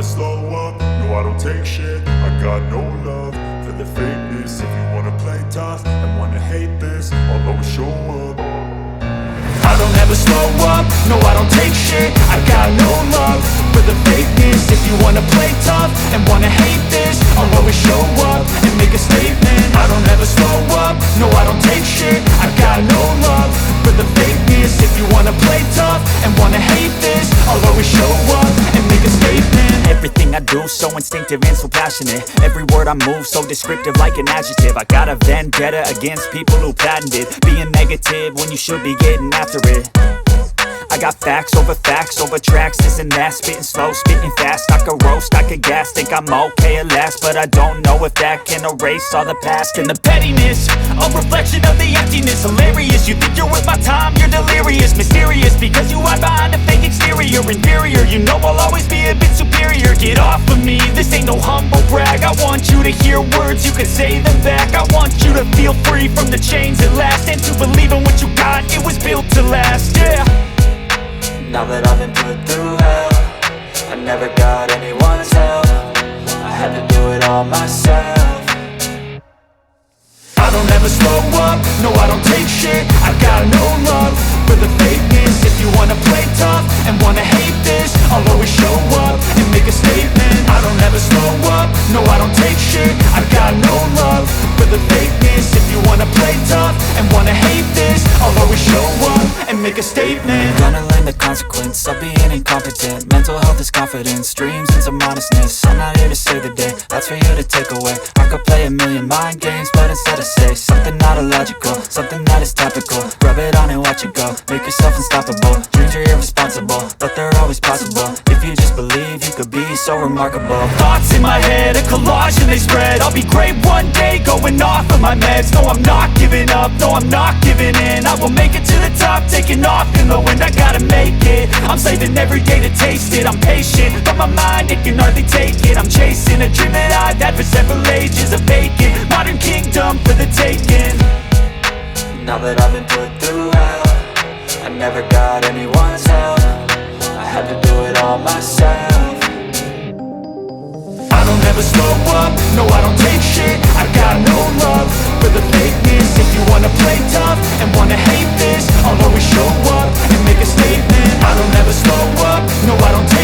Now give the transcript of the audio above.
slow up, no I don't take shit. I got no love for the fakeness. If you wanna play tough and wanna hate this, I'll always show up. I don't ever slow up, no I don't take shit. I got no love for the fakeness. If you wanna play tough and wanna hate this, I'll always show up and make a statement. I don't ever slow up, no I don't take shit. I got no love for the fakeness. If you wanna play tough and wanna hate this, I'll always show up and make a statement. Everything I do so instinctive and so passionate. Every word I move so descriptive like an adjective. I got a vendetta against people who patented being negative when you should be getting after it. I got facts over tracks, this and that. Spitting slow, spitting fast, I could roast, I could gas. Think I'm okay at last, but I don't know if that can erase all the past. And the pettiness, a reflection of the emptiness. Hilarious, you think you're worth my time, you're delirious. Mysterious, because you hide behind a fake exterior. Inferior, you know I'll always be a bit superior. Get off of me, this ain't no humble brag. I want you to hear words, you can say them back. I want you to feel free from the chains at last, and to believe in what you got, it was built to last, yeah. Now that I've been put through hell, I never got anyone's help. I had to do it all myself. I don't ever slow up, no I don't take shit. I got no love for the fakeness. If you wanna play tough and wanna hate this, I'll always show up and make a statement. I don't ever slow up, no I don't take shit. I got no love for the fakeness. If you wanna play tough and wanna hate this, I'll always show up and make a statement. Gonna learn the consequence of being incompetent. Mental health is confidence, dreams and some honestness. I'm not here to save the day, that's for you to take away. I could play a million mind games, but instead I say something not illogical, something that is topical. Rub it on and watch it go, make yourself unstoppable. Dreams are irresponsible, but they're always possible. If you just believe, you could be so remarkable. Thoughts in my head, a collage and they spread. I'll be great one day, going off of my meds. No, I'm not giving up, no, I'm not giving in. I will make it to the top, taking off in the wind. I gotta make it, I'm saving every day to taste it. I'm patient, but my mind, it can hardly take it. I'm chasing a dream that I've had for several ages. A vacant, modern kingdom for the taking. Now that I've been put through hell, I never got anyone's help. I had to do it all myself. I don't ever slow up, no I don't take shit. I got no love for the fakeness. If you wanna play tough and wanna hate this, I'll always show up and make a statement. I don't ever slow up, no I don't take